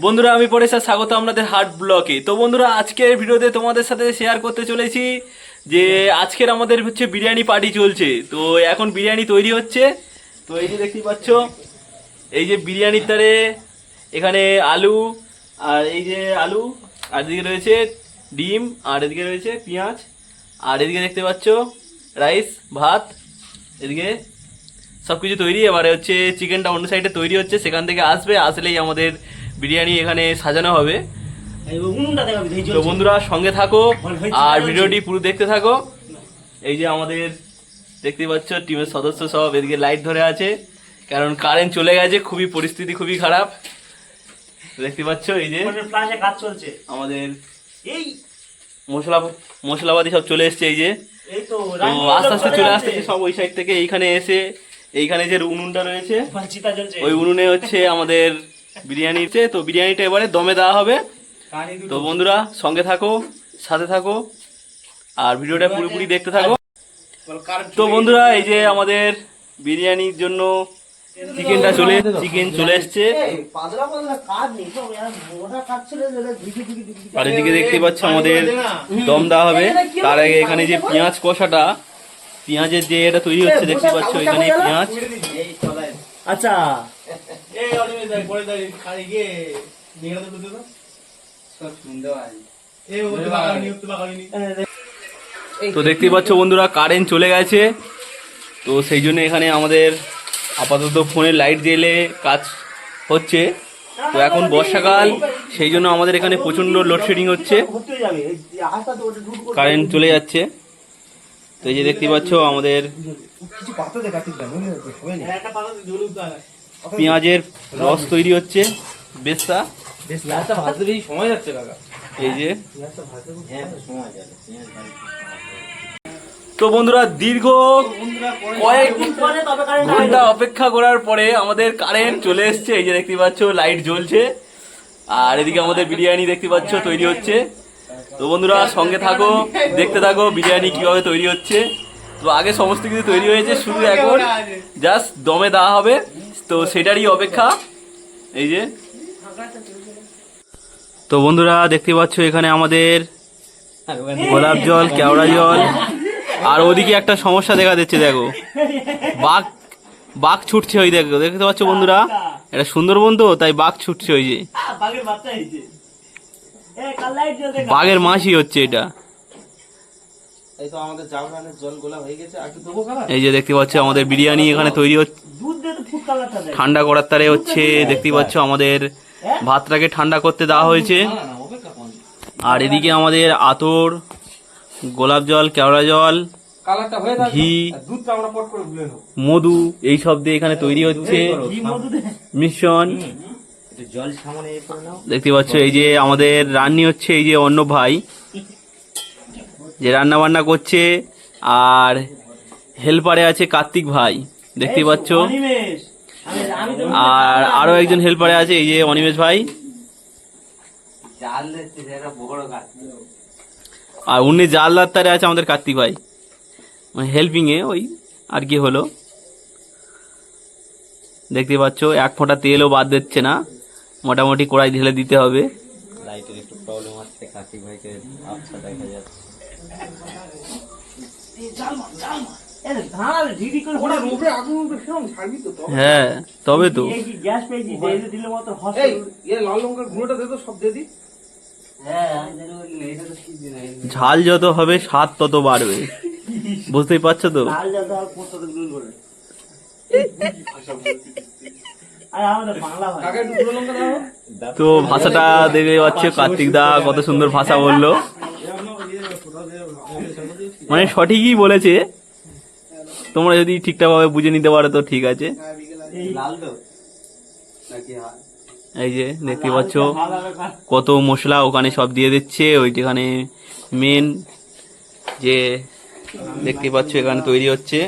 বন্ধুরা আমি পরে স্যার স্বাগত আপনাদের হার্ট ব্লকে। তো বন্ধুরা আজকের ভিডিওতে তোমাদের সাথে শেয়ার করতে চলেছি যে আজকের আমাদের হচ্ছে বিরিয়ানি পার্টি চলছে। তো এখন বিরিয়ানি তৈরি হচ্ছে। তো এই যে দেখতেই পাচ্ছ, এই যে বিরিয়ানির তারে এখানে আলু, আর এই যে আলু, আর এদিকে রয়েছে ডিম, আর এদিকে রয়েছে পেঁয়াজ, আর এদিকে দেখতে পাচ্ছ রাইস, ভাত, এদিকে সব কিছু তৈরি। এবারে হচ্ছে চিকেনটা অন্য সাইডে তৈরি হচ্ছে, সেখান থেকে আসলেই আমাদের বিরিয়ানি এখানে সাজানো হবে। তো বন্ধুরা সঙ্গে থাকো আর ভিডিওটি পুরো দেখতে থাকো। এই যে আমাদের দেখতে পাচ্ছ টিমের সদস্য সব এদিকে লাইট ধরে আছে, কারণ কারেন্ট চলে গেছে, খুবই পরিস্থিতি খুবই খারাপ। দেখতে পাচ্ছ এই যে কাজ চলছে আমাদের এই মশলাপাতি সব চলে এসছে। এই যে তো আস্তে আস্তে চলে আসতেছে সব ওই সাইড থেকে এইখানে এসে, এইখানে যে উনুনটা রয়েছে ওই উনুনে হচ্ছে আমাদের বিরিয়ানি। তো বিরিয়ানিটা এবারে দমে দেওয়া হবে। তো বন্ধুরা সঙ্গে থাকো, সাথে থাকো আর ভিডিওটা পুরোপুরি দেখতে থাকো। তো বন্ধুরা এই যে আমাদের বিরিয়ানির জন্য চিকেন চলে এসছে, আর এদিকে দেখতে পাচ্ছ আমাদের দম দেওয়া হবে। তার আগে এখানে যে পেঁয়াজ কষাটা, পেঁয়াজের যে এটা তৈরি হচ্ছে দেখতে পাচ্ছ, এখানে পেঁয়াজ। আচ্ছা তো দেখতে পাচ্ছ বন্ধুরা কারেন্ট চলে গেছে, তো সেই জন্য এখানে আমাদের আপাতত ফোনের লাইট জ্বেলে কাজ হচ্ছে। তো এখন বর্ষাকাল, সেই জন্য আমাদের এখানে প্রচন্ড লোডশেডিং হচ্ছে, কারেন্ট চলে যাচ্ছে। তো এই যে দেখতে পাচ্ছ আমাদের পেঁয়াজের রস তৈরি হচ্ছে, বেশটা সময় যাচ্ছে কাকা। এই যে তো বন্ধুরা দীর্ঘ কয়েক ঘন্টা অপেক্ষা করার পরে আমাদের কারেন্ট চলে এসছে। এই যে দেখতে পাচ্ছ লাইট জ্বলছে, আর এদিকে আমাদের বিরিয়ানি দেখতে পাচ্ছ তৈরি হচ্ছে। তো বন্ধুরা সঙ্গে থাকো, দেখতে থাকো বিরিয়ানি কিভাবে তৈরি হচ্ছে। তো আগে সমস্ত কিছু তৈরি হয়েছে, শুধু এখন জাস্ট দমে দেওয়া হবে, তো সেটারই অপেক্ষা। এই যে তো বন্ধুরা দেখতে পাচ্ছ এখানে আমাদের গোলাপ জল, কেওড়া জল, আর ওদিকে একটা সমস্যা দেখা দিচ্ছে, দেখো বাঘ ছুটছে। ওই দেখো, দেখতে পাচ্ছ বন্ধুরা, এটা সুন্দরবন তো, তাই বাঘ ছুটছে। ওই যে বাঘের মাছই হচ্ছে এটা। এই যে দেখতে পাচ্ছ আমাদের বিরিয়ানি এখানে তৈরি হচ্ছে, ঠান্ডা করার তারে হচ্ছে। দেখতে পাচ্ছ আমাদের ভাতটাকে ঠান্ডা করতে দেওয়া হয়েছে, আর এদিকে আমাদের আতর, গোলাপ জল, কেওড়া জল, ঘি, মধু এইসব দিয়ে এখানে তৈরি হচ্ছে মিশ্রণ। দেখতে পাচ্ছ এই যে আমাদের রান্নি হচ্ছে, এই যে অন্য ভাই যে রান্না বান্না করছে, আর হেল্পারে আছে কার্তিক ভাই দেখতে পাচ্ছ, আর আরো একজন হেল্পারে আছে এই যে অনিমেষ ভাই, আর উনি জাল দাত্তারে আছে আমাদের কার্তিক ভাই, মানে হেল্পিং এ ওই আর কি হলো। দেখতে পাচ্ছ এক ফোঁটা তেলও বাদ দিচ্ছে না, মোটামুটি কড়াই ঢেলে দিতে হবে। লাইটের একটু প্রবলেম আছে, কার্তিক ভাইকে আচ্ছা দেখা যাচ্ছে। হ্যাঁ তবে তো ঝাল যত হবে স্বাদ তত বাড়বে, বুঝতেই পারছো তো। তো ভাষাটা দেখে পাচ্ছে কার্তিক দা কত সুন্দর ভাষা বললো, মানে সঠিকই বলেছে। তোমরা যদি ঠিকঠাক ভাবে বুঝে নিতে পারো তো ঠিক আছে। এই যে দেখতে পাচ্ছ কত মশলা ওখানে সব দিয়ে দিচ্ছে, ওই যেখানে মেন যে দেখতে পাচ্ছ এখানে তৈরি হচ্ছে।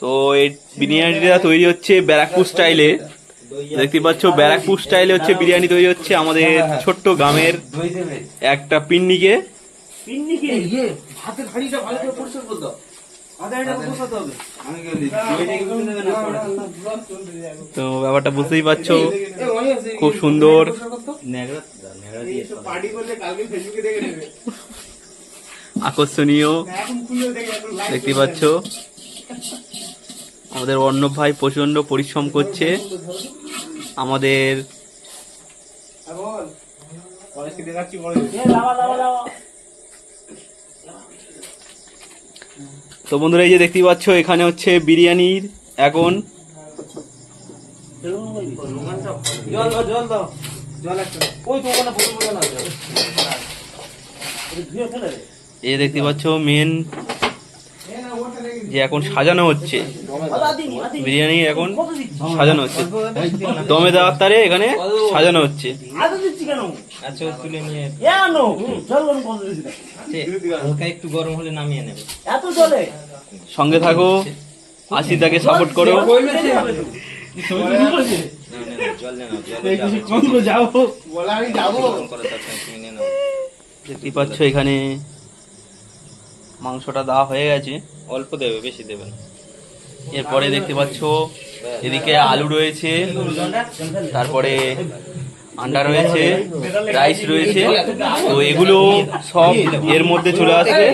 তো এই বিরিয়ানিটা তৈরি হচ্ছে ব্যারাকপুর স্টাইলে, দেখতে পাচ্ছ ব্যারাকপুর স্টাইলে হচ্ছে বিরিয়ানি তৈরি হচ্ছে আমাদের ছোট্ট গ্রামের একটা পিন্নিকে। তো ব্যাপারটা বুঝতেই পারছো, খুব সুন্দর আকর্ষণীয় দেখতে পাচ্ছ। আমাদের অর্ণব ভাই প্রচন্ড পরিশ্রম করছে। আমাদের তো বন্ধুরা এই যে দেখতে পাচ্ছ এখানে হচ্ছে বিরিয়ানির এখন এই দেখতে পাচ্ছ মেন যে এখন সাজানো হচ্ছে বিরিয়ানি, এখন সাজানো হচ্ছে দমে দেওয়ার তারে এখানে সাজানো হচ্ছে। একটু গরম হলে নামিয়ে নেবে। সঙ্গে থাকো, আশিদাকে সাপোর্ট করো। দেখতে পাচ্ছ এখানে মাংসটা দেওয়া হয়ে গেছে, অল্প দেবে, বেশি দেবে না। এরপরে দেখতে পাচ্ছ এদিকে আলু রয়েছে, তারপরে আন্ডা রয়েছে, রাইস রয়েছে। তো এগুলো সব এর মধ্যে চলে আসবে,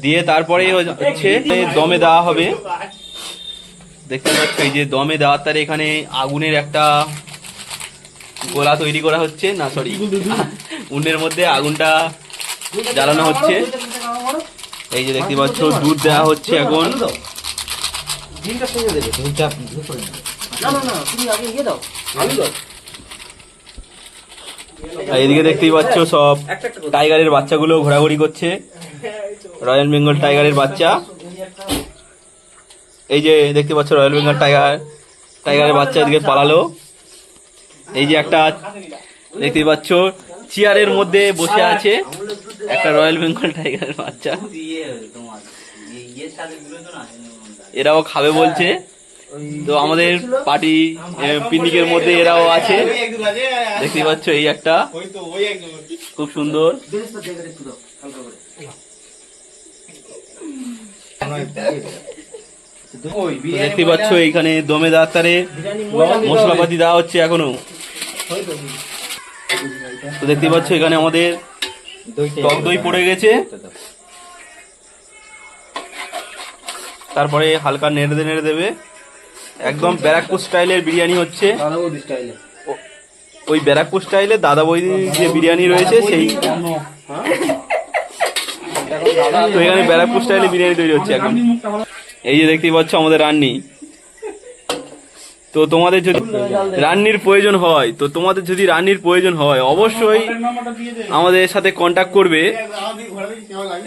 দিয়ে তারপরে হচ্ছে দমে দেওয়া হবে। দেখতে পাচ্ছ এই যে দমে দেওয়ার তারে এখানে আগুনের একটা গোলা তৈরি করা হচ্ছে, না সরি উনুনের মধ্যে আগুনটা জ্বালানো হচ্ছে। এই যে দেখতে পাচ্ছ দুধ দেওয়া হচ্ছে এখন। এদিকে দেখতেই পাচ্ছ সব টাইগারের বাচ্চাগুলো ঘোরাঘুরি করছে, রয়্যাল বেঙ্গল টাইগারের বাচ্চা। এই যে দেখতে পাচ্ছ রয়্যাল বেঙ্গল টাইগারের বাচ্চা এদিকে পালালো। এই যে একটা দেখতে পাচ্ছ চেয়ারের মধ্যে বসে আছে একটা রয়্যাল বেঙ্গল টাইগারের বাচ্চা, এরাও খাবে বলছে। তো আমাদের পার্টি পিকনিকের মধ্যে এরাও আছে, দেখতে পাচ্ছ এই একটা খুব সুন্দর। দেখতে পাচ্ছ এইখানে দমে দাঁতারে মশলাপাতি দেওয়া হচ্ছে এখনো। তো দেখতে পাচ্ছ এখানে আমাদের টক দই পড়ে গেছে, তারপরে হালকা নেড়ে দেবে। একদম ব্যারাকপুর স্টাইলের বিরিয়ানি হচ্ছে, ওই ব্যারাকপুর স্টাইলে দাদা বৌদি যে বিরিয়ানি রয়েছে সেই। তো এখানে ব্যারাকপুর স্টাইলে বিরিয়ানি তৈরি হচ্ছে এখন। এই যে দেখতেই পাচ্ছ আমাদের রান্নি। তো তোমাদের যদি রান্নির প্রয়োজন হয় অবশ্যই আমাদের সাথে কন্ট্যাক্ট করবে।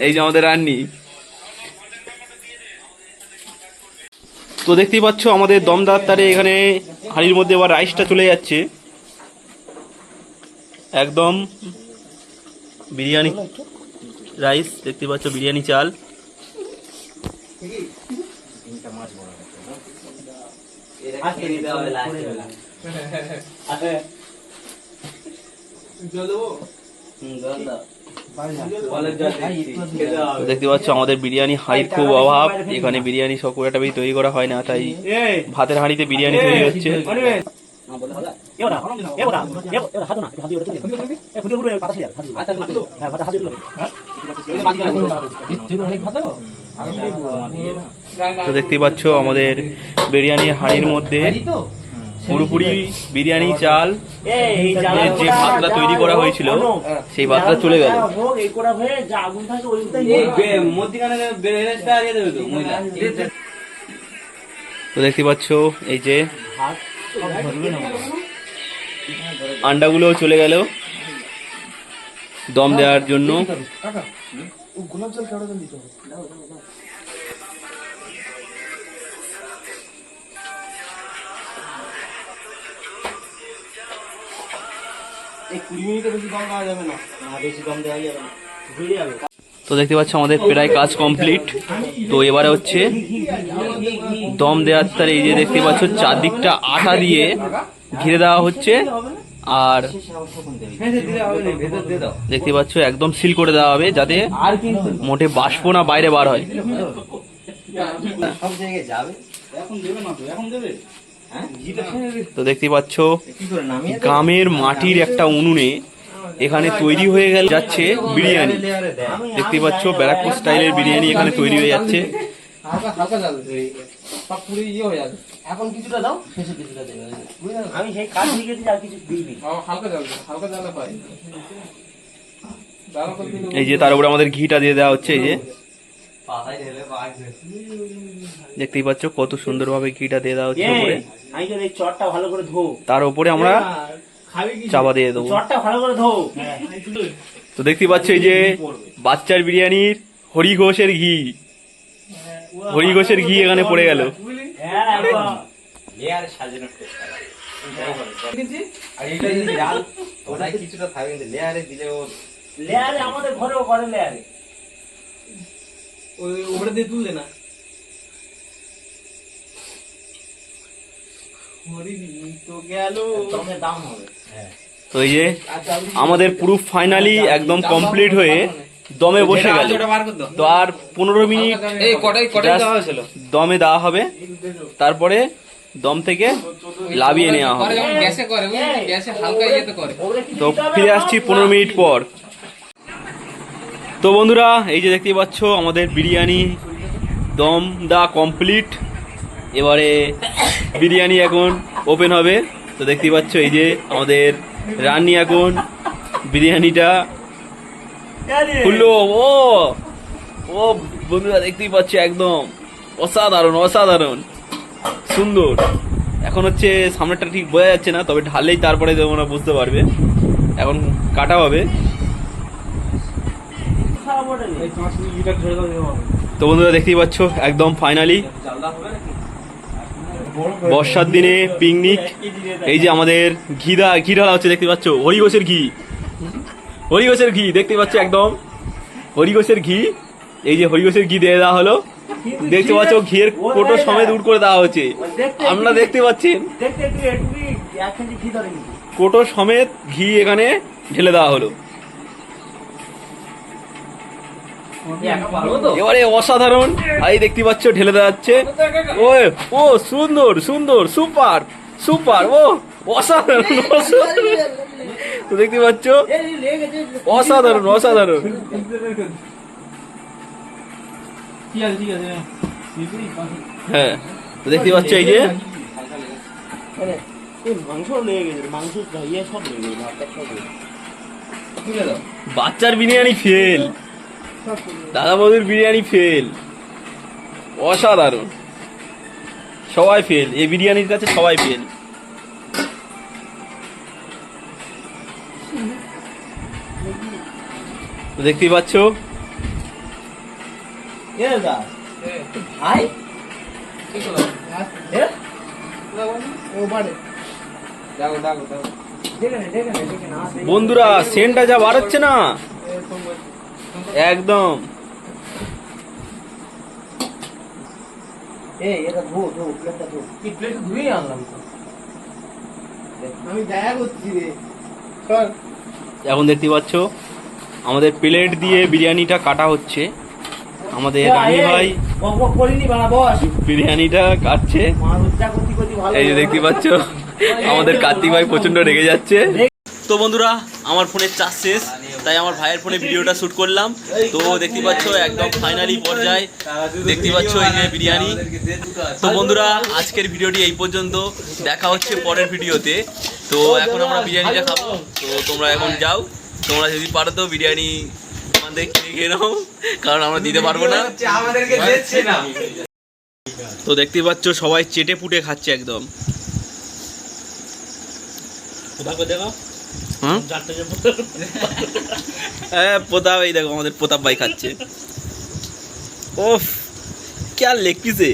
এই যে আমাদের রান্নি। তো দেখতেই পাচ্ছ আমাদের দমদার তারে এখানে হাঁড়ির মধ্যে আবার রাইসটা চলে যাচ্ছে, একদম বিরিয়ানি রাইস। দেখতে পাচ্ছ বিরিয়ানি চাল। দেখতে পাচ্ছ আমাদের বিরিয়ানি হাঁড়ির খুব অভাব, এখানে বিরিয়ানি সব পুরোটা বেশি তৈরি করা হয় না, তাই ভাতের হাঁড়িতে বিরিয়ানি তৈরি হচ্ছে। তো দেখতে পাচ্ছ আমাদের বিরিয়ানি হাঁড়ির মধ্যে পুরোপুরি বিরিয়ানি চাল যে ভাতটা তৈরি করা হয়েছিল সেই ভাতটা চলে গেল। তো দেখতে পাচ্ছ এই যে আন্ডাগুলো চলে গেল দম দেওয়ার জন্য। তো দেখতে পাচ্ছ আমাদের প্রায় কাজ কমপ্লিট। তো এবারে হচ্ছে দম দেওয়ার তার এই যে দেখতে পাচ্ছ চারদিকটা আটা দিয়ে ঘিরে দেওয়া হচ্ছে, আর দেখতে পাচ্ছ একদম সিল করে দেওয়া হবে যাতে মোটে বাষ্প না বাইরে বার হয়। সব জায়গায় যাবে। তো দেখতে পাচ্ছ কি করে নামিয়ে গ্রামের মাটির একটা উনুনে এখানে তৈরি হয়ে গেল যাচ্ছে বিরিয়ানি। দেখতে পাচ্ছ ব্যারাকপুর স্টাইলের বিরিয়ানি এখানে তৈরি হয়ে যাচ্ছে। এখন কিছুটা দাও, শেষে কিছুটা দেবে। আমি সেই কাজ দিয়ে গেছি আর কিছু দিইনি। হালকা জ্বালা পাই। এই যে তার উপরে আমাদের ঘিটা দিয়ে দেওয়া হচ্ছে। এই যে পাতায় ঢেলে বাঘ দেখতেই পাচ্ছ কত সুন্দরভাবে ঘিটা দিয়ে দেওয়া হচ্ছে উপরে। আমি তো এই চটটা ভালো করে ধো। তার উপরে আমরা চাপা দিয়ে দেবো। চটটা ভালো করে ধো। তো দেখতেই পাচ্ছ এই যে বাচ্চার বিরিয়ানির হরি ঘোষের ঘি, হরি ঘোষের ঘি এখানে পড়ে গেল। হ্যাঁ একদম। লেয়ারে সাজানো আর এটা যদি ডাল ওটা কিছুটা থাকবে কিন্তু লেয়ারে দিলে ও লেয়ারে আমাদের ঘরেও করে লেয়ারে। ওই উপরে দিয়ে তুললে না। তো গেল। দমের দাম হবে। তো এই যে আমাদের পুরো ফাইনালি একদম কমপ্লিট হয়ে দমে বসে গেল। তো আর 15 মিনিট এই কটাই just দেওয়া হয়েছিল। দমে দেওয়া হবে, তারপরে দম থেকে লাভিয়ে নেওয়া হবে। যেমন গ্যাসে করে, গ্যাসে হালকা ইয়েতে করে। তো ফিরে আসছি 15 মিনিট পর। তো বন্ধুরা এই যে দেখতেই পাচ্ছ আমাদের বিরিয়ানি দম দেওয়া কমপ্লিট। এবারে বিরিয়ানি এখন ওপেন হবে। তো দেখতেই পাচ্ছ এই যে আমাদের রান্নি এখন বিরিয়ানিটা খুললো। ও ও বন্ধুরা দেখতেই পাচ্ছ একদম অসাধারণ অসাধারণ সুন্দর। এখন হচ্ছে সামনেটা ঠিক বোঝা যাচ্ছে না, তবে ঢালেই তারপরে তোমরা বুঝতে পারবে। এখন কাটা হবে। তো বন্ধুরা দেখতেই পাচ্ছ একদম ফাইনালি বর্ষার দিনে পিকনিক। এই যে আমাদের ঘি ঢালা হচ্ছে, দেখতে পাচ্ছ হরিঘোষের ঘি, হরিঘোষের ঘি দেখতে পাচ্ছ একদম হরিঘোষের ঘি। এই যে হরিঘোষের ঘি দিয়ে দেওয়া হলো, দেখতে পাচ্ছ ঘিয়ের কোটো সমেত দূর করে দেওয়া হচ্ছে। আপনারা দেখতে পাচ্ছেন দেখতে একটু একটু 1 কেজি ঘি ধরে নিচ্ছি। কোটো সমেত ঘি এখানে ঢেলে দেওয়া হলো। এবারে অসাধারণ এই দেখতে পাচ্ছ ঢেলে দেওয়া হচ্ছে। ও ও সুন্দর সুন্দর সুপার সুপার ও অসাধারণ অসাধারণ। তো দেখতে পাচ্ছ অসাধারণ অসাধারণ। ঠিক আছে ঠিক আছে। হ্যাঁ তো দেখতে পাচ্ছ এই যে এই মাংস লেগে গেছে, মাংস ইয়ে সব লেগে গেছে, ভাতটা সব লেগে গেছে। তুলে দাও। বাচ্চার বিরিয়ানি ফেল, দাদা বৌদির বিরিয়ানি ফেল, অসাধারণ। সবাই ফেল, এই বিরিয়ানির কাছে সবাই ফেল। তো দেখতেই পাচ্ছ এ দা হাই কি করো? এ ও বাড়ে। দাও দাও দাও। দেখে না আসে। বন্ধুরা সেন্টটা যা বাড়াচ্ছে না একদম। এটা ধো প্লেটটা ধো। কি প্লেট ধুয়ে আনলাম তো। আমি দয়া করছি রে। চল। এখন দেখতে পাচ্ছ আমাদের প্লেট দিয়ে বিরিয়ানিটা কাটা হচ্ছে। আমাদের রানী ভাই বক করিনি বানা বস। বিরিয়ানিটা কাটছে। মানুষটা করতে ভালো। এই যে দেখতে পাচ্ছ আমাদের কার্তিক ভাই প্রচন্ড রেগে যাচ্ছে। তো বন্ধুরা আমার ফোনের চার্জ শেষ, তাই আমার ভাইয়ের ফোনে ভিডিওটা শ্যুট করলাম। তো দেখতে পাচ্ছ একদম ফাইনালি পর্যায়ে দেখতে পাচ্ছ এই যে বিরিয়ানি। তো বন্ধুরা আজকের ভিডিওটি এই পর্যন্ত, দেখা হচ্ছে পরের ভিডিওতে। তো এখন আমরা বিরিয়ানিটা খাবো। তো তোমরা এখন যাও, তোমরা যদি পারো তো বিরিয়ানি আমাদের কিনে খেয়ে নাও, কারণ আমরা দিতে পারবো না। আমাদেরকে দিচ্ছে না। তো দেখতে পাচ্ছ সবাই চেটে পুটে খাচ্ছে একদম। হ্যাঁ প্রতাপ, এই দেখো আমাদের প্রতাপ ভাই খাচ্ছে। ওফ क्या लेग पीस है।